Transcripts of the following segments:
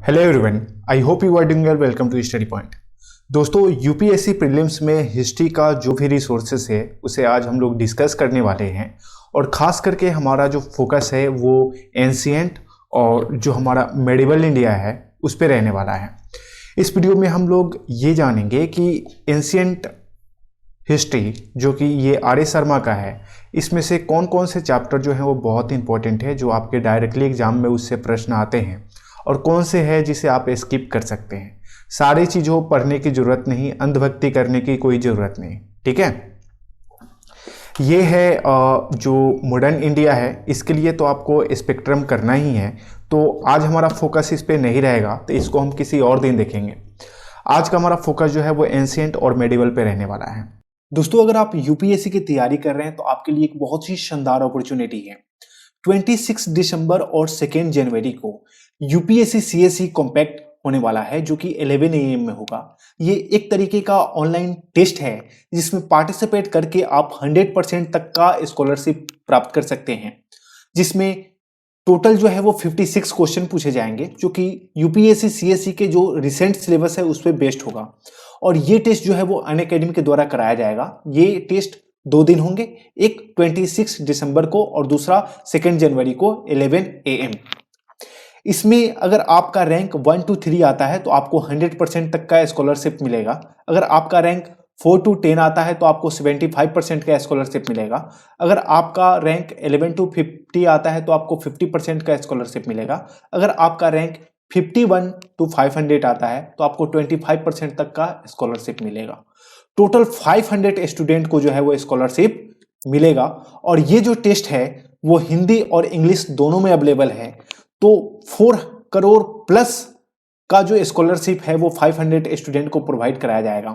Hello everyone, I hope you are doing well. Welcome to Study Point. दोस्तों, UPSC prelims में history का जो भी रिसोर्सेस है उसे आज हम लोग डिस्कस करने वाले हैं। और ख़ास करके हमारा जो फोकस है वो एंशिएंट और जो हमारा मेडिवल इंडिया है उस पर रहने वाला है। इस वीडियो में हम लोग ये जानेंगे कि एंशिएंट हिस्ट्री जो कि ये आर एस शर्मा का है, इसमें से कौन कौन से चैप्टर जो हैं वो बहुत इंपॉर्टेंट है, जो आपके डायरेक्टली एग्जाम में उससे प्रश्न आते हैं, और कौन से है जिसे आप स्किप कर सकते हैं। सारी चीज़ों पढ़ने की ज़रूरत नहीं, अंधभक्ति करने की कोई ज़रूरत नहीं, ठीक है। ये है जो मॉडर्न इंडिया है, इसके लिए तो आपको स्पेक्ट्रम करना ही है। तो आज हमारा फोकस इस पे नहीं रहेगा, तो इसको हम किसी और दिन देखेंगे। आज का हमारा फोकस जो है वो एंशिएंट और मेडिवल पे रहने वाला है। दोस्तों, अगर आप यूपीएससी की तैयारी कर रहे हैं तो आपके लिए एक बहुत ही शानदार अपॉर्चुनिटी है। 26 दिसंबर और 2 जनवरी को यूपीएससी सीएसई कॉम्पैक्ट होने वाला है, जो कि 11 AM में होगा। ये एक तरीके का ऑनलाइन टेस्ट है जिसमें पार्टिसिपेट करके आप 100% तक का स्कॉलरशिप प्राप्त कर सकते हैं, जिसमें टोटल जो है वो 56 क्वेश्चन पूछे जाएंगे, जो कि यूपीएससी सीएसई के जो रिसेंट सिलेबस है उस पर बेस्ड होगा। और ये टेस्ट जो है वो अनअकैडमी के द्वारा कराया जाएगा। ये टेस्ट 2 दिन होंगे, एक 26 दिसंबर को और दूसरा 2 जनवरी को 11 AM। इसमें अगर आपका रैंक 1 to 3 आता है तो आपको 100% तक का स्कॉलरशिप मिलेगा। अगर आपका रैंक 4 to 10 आता है तो आपको 75% का स्कॉलरशिप मिलेगा। अगर आपका रैंक 11 to 50 आता है तो आपको 50% का स्कॉलरशिप मिलेगा। अगर आपका रैंक 51 to 500 आता है तो आपको 25% तक का स्कॉलरशिप मिलेगा। टोटल 500 स्टूडेंट को जो है वो स्कॉलरशिप मिलेगा। और ये जो टेस्ट है वो हिंदी और इंग्लिश दोनों में अवेलेबल है। तो 4 करोड़ प्लस का जो स्कॉलरशिप है वो 500 स्टूडेंट को प्रोवाइड कराया जाएगा।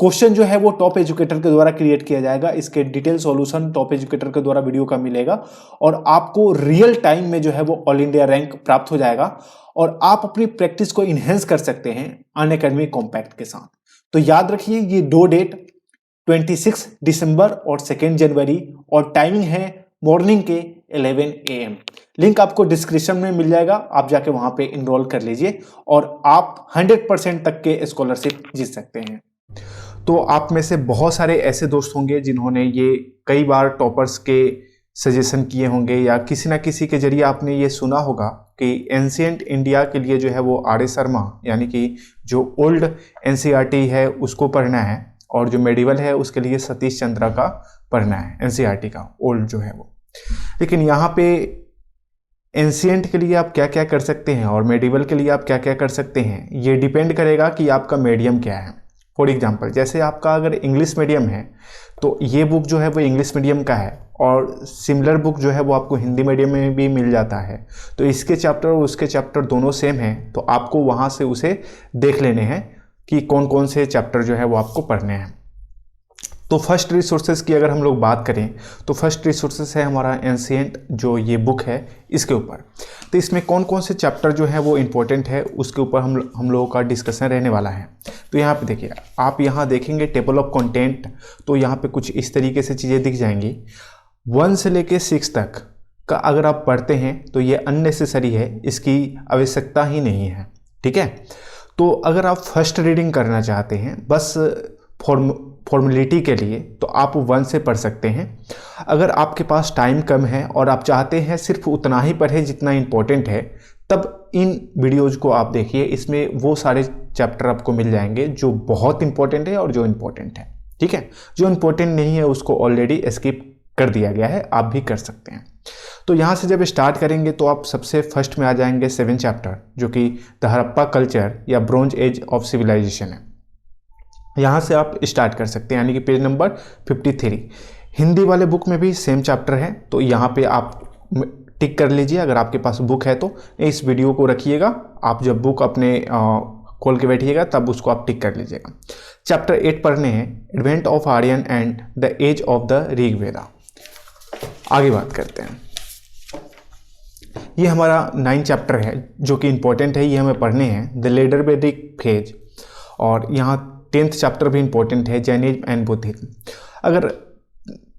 क्वेश्चन जो है वो टॉप एजुकेटर के द्वारा क्रिएट किया जाएगा। इसके डिटेल सॉल्यूशन टॉप एजुकेटर के द्वारा वीडियो का मिलेगा और आपको रियल टाइम में जो है वो ऑल इंडिया रैंक प्राप्त हो जाएगा और आप अपनी प्रैक्टिस को इनहेंस कर सकते हैं अनअकैडमी कॉम्पैक्ट के साथ। तो याद रखिए, ये 2 डेट 26 दिसंबर और 2 जनवरी, और टाइमिंग है मॉर्निंग के 11 AM। लिंक आपको डिस्क्रिप्शन में मिल जाएगा, आप जाके वहां पे इनरोल कर लीजिए और आप 100% तक के स्कॉलरशिप जीत सकते हैं। तो आप में से बहुत सारे ऐसे दोस्त होंगे जिन्होंने ये कई बार टॉपर्स के सजेशन किए होंगे, या किसी ना किसी के जरिए आपने ये सुना होगा कि एंशिएंट इंडिया के लिए जो है वो आर एस शर्मा, यानी कि जो ओल्ड एनसीईआरटी है उसको पढ़ना है, और जो मेडिवल है उसके लिए सतीश चंद्रा का पढ़ना है, एनसीईआरटी का ओल्ड जो है वो। लेकिन यहाँ पे एंशिएंट के लिए आप क्या क्या कर सकते हैं और मेडिवल के लिए आप क्या क्या कर सकते हैं, ये डिपेंड करेगा कि आपका मीडियम क्या है। फॉर एग्जांपल, जैसे आपका अगर इंग्लिश मीडियम है तो ये बुक जो है वो इंग्लिश मीडियम का है, और सिमिलर बुक जो है वो आपको हिंदी मीडियम में भी मिल जाता है। तो इसके चैप्टर और उसके चैप्टर दोनों सेम हैं, तो आपको वहाँ से उसे देख लेने हैं कि कौन कौन से चैप्टर जो है वो आपको पढ़ने हैं। तो फर्स्ट रिसोर्सेज की अगर हम लोग बात करें तो फर्स्ट रिसोर्सेज है हमारा एंशिएंट, जो ये बुक है इसके ऊपर। तो इसमें कौन कौन से चैप्टर जो है वो इम्पोर्टेंट है उसके ऊपर हम लोगों का डिस्कशन रहने वाला है। तो यहाँ पे देखिए, आप यहाँ देखेंगे टेबल ऑफ कंटेंट, तो यहाँ पे कुछ इस तरीके से चीज़ें दिख जाएंगी। 1 से लेके 6 तक का अगर आप पढ़ते हैं तो ये अननेसेसरी है, इसकी आवश्यकता ही नहीं है, ठीक है। तो अगर आप फर्स्ट रीडिंग करना चाहते हैं बस फॉर्मेलिटी के लिए, तो आप 1 से पढ़ सकते हैं। अगर आपके पास टाइम कम है और आप चाहते हैं सिर्फ उतना ही पढ़ें जितना इम्पोर्टेंट है, तब इन वीडियोज़ को आप देखिए। इसमें वो सारे चैप्टर आपको मिल जाएंगे जो बहुत इंपॉर्टेंट है और जो इम्पोर्टेंट है, ठीक है। जो इम्पोर्टेंट नहीं है उसको ऑलरेडी स्किप कर दिया गया है, आप भी कर सकते हैं। तो यहाँ से जब स्टार्ट करेंगे तो आप सबसे फर्स्ट में आ जाएंगे 7 चैप्टर, जो कि द हड़प्पा कल्चर या ब्रॉन्ज एज ऑफ सिविलाइजेशन है। यहाँ से आप स्टार्ट कर सकते हैं, यानी कि पेज नंबर 53। हिंदी वाले बुक में भी सेम चैप्टर है, तो यहाँ पे आप टिक कर लीजिए अगर आपके पास बुक है तो। इस वीडियो को रखिएगा, आप जब बुक अपने खोल के बैठिएगा तब उसको आप टिक कर लीजिएगा। चैप्टर 8 पढ़ने हैं, advent of Aryan and the age of the Rigveda. आगे बात करते हैं। ये हमारा 9 चैप्टर है जो कि इम्पोर्टेंट है, ये हमें पढ़ने हैं, द लेटर वैदिक फेज। और यहाँ 10th चैप्टर भी इम्पोर्टेंट है, जैनिज्म एंड बुद्धिज्म। अगर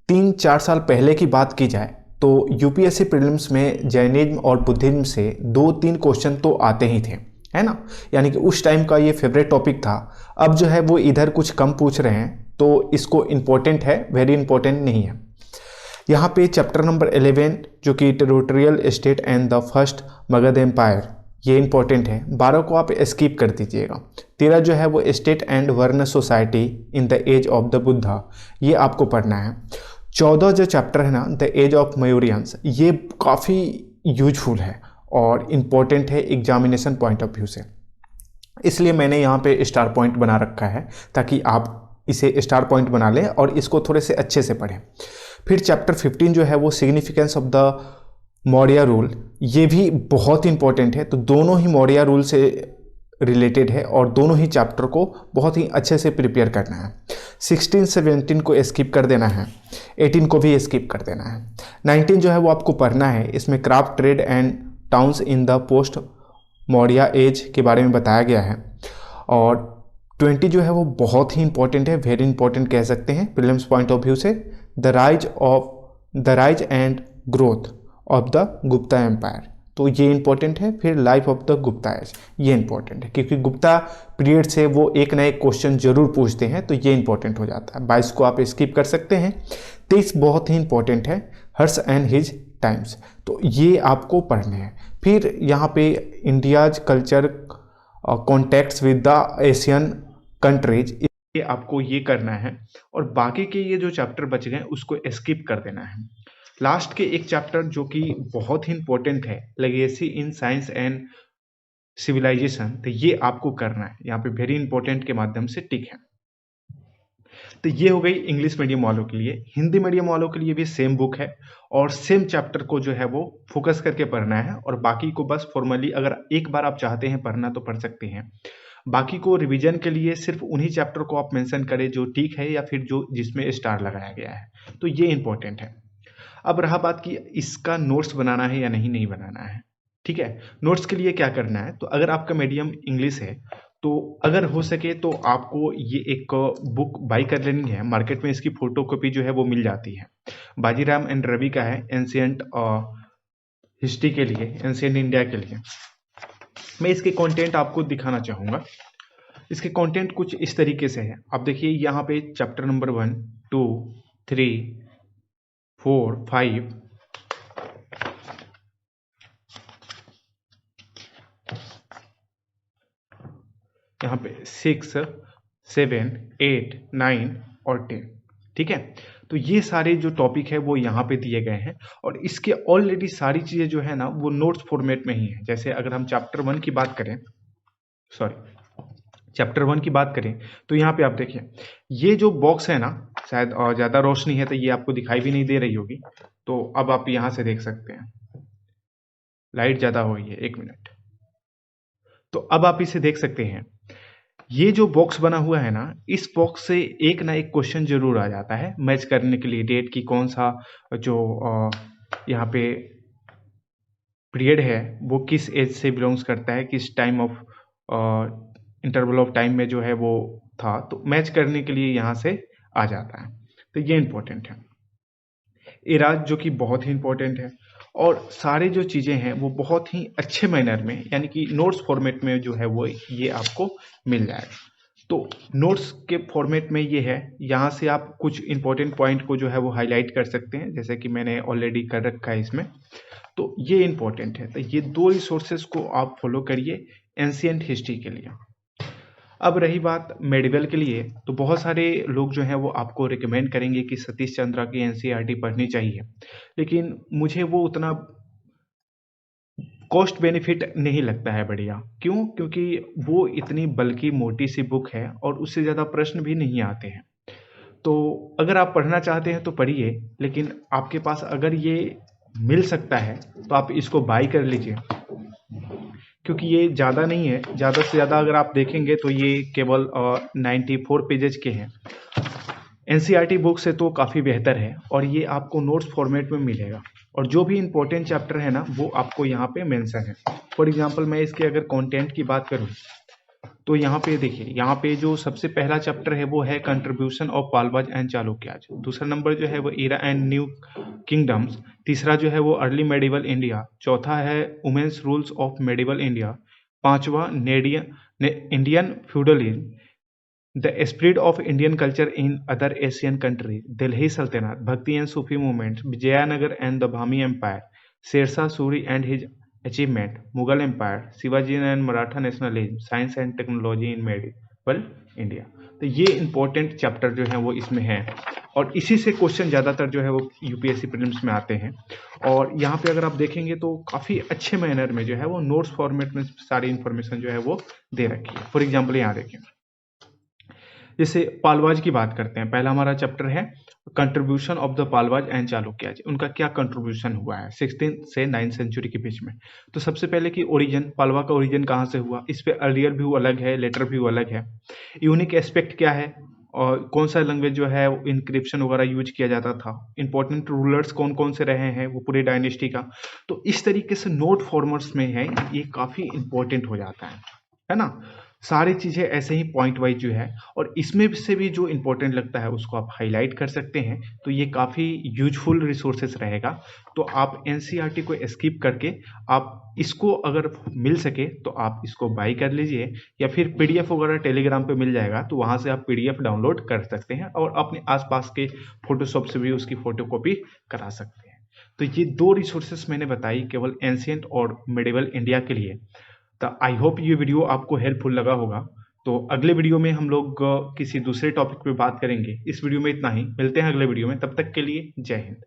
3-4 साल पहले की बात की जाए तो यूपीएससी प्रीलिम्स में जैनिज्म और बुद्धिज्म से 2-3 क्वेश्चन तो आते ही थे, है ना। यानी कि उस टाइम का ये फेवरेट टॉपिक था। अब जो है वो इधर कुछ कम पूछ रहे हैं, तो इसको इम्पोर्टेंट है, वेरी इंपॉर्टेंट नहीं है। यहाँ पे चैप्टर नंबर 11 जो कि territorial state and the first Magadha empire, ये इंपॉर्टेंट है। 12 को आप स्किप कर दीजिएगा। 13 जो है वो state and varna society in the age of the Buddha, ये आपको पढ़ना है। 14 जो चैप्टर है ना, द एज ऑफ मयूरियंस, ये काफ़ी यूजफुल है और इम्पॉर्टेंट है एग्जामिनेशन पॉइंट ऑफ व्यू से, इसलिए मैंने यहाँ पे स्टार पॉइंट बना रखा है ताकि आप इसे स्टार पॉइंट बना लें और इसको थोड़े से अच्छे से पढ़ें। फिर चैप्टर 15 जो है वो significance of the Maurya rule, ये भी बहुत इंपॉर्टेंट है। तो दोनों ही मौर्य रूल से रिलेटेड है और दोनों ही चैप्टर को बहुत ही अच्छे से प्रिपेयर करना है। 16, 17 को स्किप कर देना है, 18 को भी स्किप कर देना है। 19 जो है वो आपको पढ़ना है, इसमें craft trade and towns in the post Maurya age के बारे में बताया गया है। और 20 जो है वो बहुत ही इंपॉर्टेंट है, वेरी इंपॉर्टेंट कह सकते हैं प्रीलिम्स पॉइंट ऑफ व्यू से, the rise and growth of the Gupta empire, तो ये इंपॉर्टेंट है। फिर life of the Gupta age, ये इंपॉर्टेंट है क्योंकि गुप्ता पीरियड से वो एक ना एक क्वेश्चन जरूर पूछते हैं, तो ये इंपॉर्टेंट हो जाता है। 22 को आप स्किप कर सकते हैं। 23 बहुत ही इंपॉर्टेंट है, हर्ष एंड हिज टाइम्स, तो ये आपको पढ़ने हैं। फिर यहाँ पे India's culture contacts with the Asian countries, ये आपको ये करना है। और बाकी के ये जो चैप्टर बच गए उसको स्किप कर देना है। लास्ट के एक चैप्टर जो कि बहुत ही इंपॉर्टेंट है, legacy in science and civilisation, तो ये आपको करना है। यहाँ पे वेरी इंपॉर्टेंट के माध्यम से टिक है। तो ये हो गई इंग्लिश मीडियम वालों के लिए। हिंदी मीडियम वालों के लिए भी सेम बुक है और सेम चैप्टर को जो है वो फोकस करके पढ़ना है, और बाकी को बस फॉर्मली अगर एक बार आप चाहते हैं पढ़ना तो पढ़ सकते हैं। बाकी को रिवीजन के लिए सिर्फ उन्हीं चैप्टर को आप मेंशन करें जो ठीक है या फिर जो जिसमें स्टार लगाया गया है, तो ये इंपॉर्टेंट है। अब रहा बात कि इसका नोट्स बनाना है या नहीं बनाना है। ठीक है, नोट्स के लिए क्या करना है, तो अगर आपका मीडियम इंग्लिश है तो अगर हो सके तो आपको ये एक बुक बाई कर लेनी है। मार्केट में इसकी फोटोकॉपी जो है वो मिल जाती है। बाजीराम एंड रवि का है, एंशियंट हिस्ट्री के लिए, एंशियंट इंडिया के लिए। मैं इसके कंटेंट आपको दिखाना चाहूँगा। इसके कंटेंट कुछ इस तरीके से है, आप देखिए यहाँ पे चैप्टर नंबर 1, 2, 3, 4, 5, यहाँ पे 6, 7, 8, 9 और 10। ठीक है, तो ये सारे जो टॉपिक है वो यहाँ पे दिए गए हैं और इसके ऑलरेडी सारी चीज़ें जो है ना वो नोट्स फॉर्मेट में ही है। जैसे अगर हम चैप्टर 1 की बात करें, चैप्टर 1 की बात करें तो यहाँ पे आप देखिए ये जो बॉक्स है ना, शायद ज़्यादा रोशनी है तो ये आपको दिखाई भी नहीं दे रही होगी, तो अब आप यहाँ से देख सकते हैं। लाइट ज़्यादा हो गई है, 1 मिनट। तो अब आप इसे देख सकते हैं। ये जो बॉक्स बना हुआ है ना, इस बॉक्स से एक ना एक क्वेश्चन जरूर आ जाता है मैच करने के लिए। डेट की कौन सा जो यहाँ पे पीरियड है वो किस एज से बिलोंग्स करता है, किस time of interval of time में जो है वो था, तो मैच करने के लिए यहाँ से आ जाता है। तो ये इंपॉर्टेंट है। इराज जो कि बहुत ही इंपॉर्टेंट है, और सारे जो चीज़ें हैं वो बहुत ही अच्छे मैनर में, यानी कि नोट्स फॉर्मेट में जो है वो ये आपको मिल जाएगा। तो नोट्स के फॉर्मेट में ये है, यहाँ से आप कुछ इंपॉर्टेंट पॉइंट को जो है वो हाईलाइट कर सकते हैं, जैसे कि मैंने ऑलरेडी कर रखा है इसमें। तो ये इंपॉर्टेंट है। तो ये 2 रिसोर्सेज को आप फॉलो करिए एंशिएंट हिस्ट्री के लिए। अब रही बात मेडिवल के लिए, तो बहुत सारे लोग जो हैं वो आपको रिकमेंड करेंगे कि सतीश चंद्रा की एनसीईआरटी पढ़नी चाहिए, लेकिन मुझे वो उतना कॉस्ट बेनिफिट नहीं लगता है बढ़िया। क्यों? क्योंकि वो इतनी बल्कि मोटी सी बुक है और उससे ज़्यादा प्रश्न भी नहीं आते हैं। तो अगर आप पढ़ना चाहते हैं तो पढ़िए, लेकिन आपके पास अगर ये मिल सकता है तो आप इसको बाई कर लीजिए, क्योंकि ये ज़्यादा नहीं है। ज़्यादा से ज़्यादा अगर आप देखेंगे तो ये केवल 94 पेजेज के हैं। एनसीईआरटी बुक से तो काफ़ी बेहतर है और ये आपको नोट्स फॉर्मेट में मिलेगा, और जो भी इंपॉर्टेंट चैप्टर है ना वो आपको यहाँ पे मेंशन है। फॉर एग्जांपल मैं इसके अगर कंटेंट की बात करूँ तो यहाँ पे देखिए, यहाँ पे जो सबसे पहला चैप्टर है वो है कंट्रीब्यूशन ऑफ पालवाज एंड चालुक्याज। दूसरा नंबर जो है वो इरा एंड न्यू किंगडम्स। तीसरा जो है वो अर्ली मेडिवल इंडिया। चौथा है women's rules of medieval India. पांचवा Indian feudalism, the spread of Indian culture in other Asian countries, Delhi सल्तनत, भक्ति and Sufi movements, Vijayanagar and the Bhami empire, Sher Shah Suri and his achievement, Mughal empire, Shivaji and Maratha nationalism, science and technology in medieval India. तो ये important chapter जो है वो इसमें है और इसी से क्वेश्चन ज़्यादातर जो है वो यूपीएससी प्रीलिम्स में आते हैं। और यहाँ पे अगर आप देखेंगे तो काफ़ी अच्छे मैनर में जो है वो नोट्स फॉर्मेट में सारी इन्फॉर्मेशन जो है वो दे रखी है। फॉर एग्जाम्पल यहाँ देखिए, जैसे पालवाज की बात करते हैं, पहला हमारा चैप्टर है contribution of the Pallavas and Chalukyas, उनका क्या कंट्रीब्यूशन हुआ है 16th से 9th सेंचुरी के बीच में। तो सबसे पहले कि ओरिजिन, पालवा का ओरिजिन कहाँ से हुआ, इस पे अर्लियर व्यू अलग है, लेटर व्यू अलग है। यूनिक एस्पेक्ट क्या है और कौन सा लैंग्वेज जो है इंक्रिप्शन वगैरह यूज किया जाता था, इंपॉर्टेंट रूलर्स कौन कौन से रहे हैं वो पूरे डायनेस्टी का। तो इस तरीके से नोट फॉर्मेट्स में है, ये काफ़ी इंपॉर्टेंट हो जाता है ना। सारी चीज़ें ऐसे ही पॉइंट वाइज जो है, और इसमें से भी जो इंपॉर्टेंट लगता है उसको आप हाईलाइट कर सकते हैं। तो ये काफ़ी यूजफुल रिसोर्सेस रहेगा। तो आप एनसीईआरटी को स्किप करके आप इसको अगर मिल सके तो आप इसको बाई कर लीजिए, या फिर पीडीएफ वगैरह टेलीग्राम पे मिल जाएगा तो वहाँ से आप पीडीएफ डाउनलोड कर सकते हैं और अपने आसपास के फोटोशॉप से भी उसकी फोटोकॉपी करा सकते हैं। तो ये दो रिसोर्सेस मैंने बताई केवल एंशिएंट और मिडिवल इंडिया के लिए। तो आई होप ये वीडियो आपको हेल्पफुल लगा होगा। तो अगले वीडियो में हम लोग किसी दूसरे टॉपिक पे बात करेंगे। इस वीडियो में इतना ही, मिलते हैं अगले वीडियो में, तब तक के लिए जय हिंद।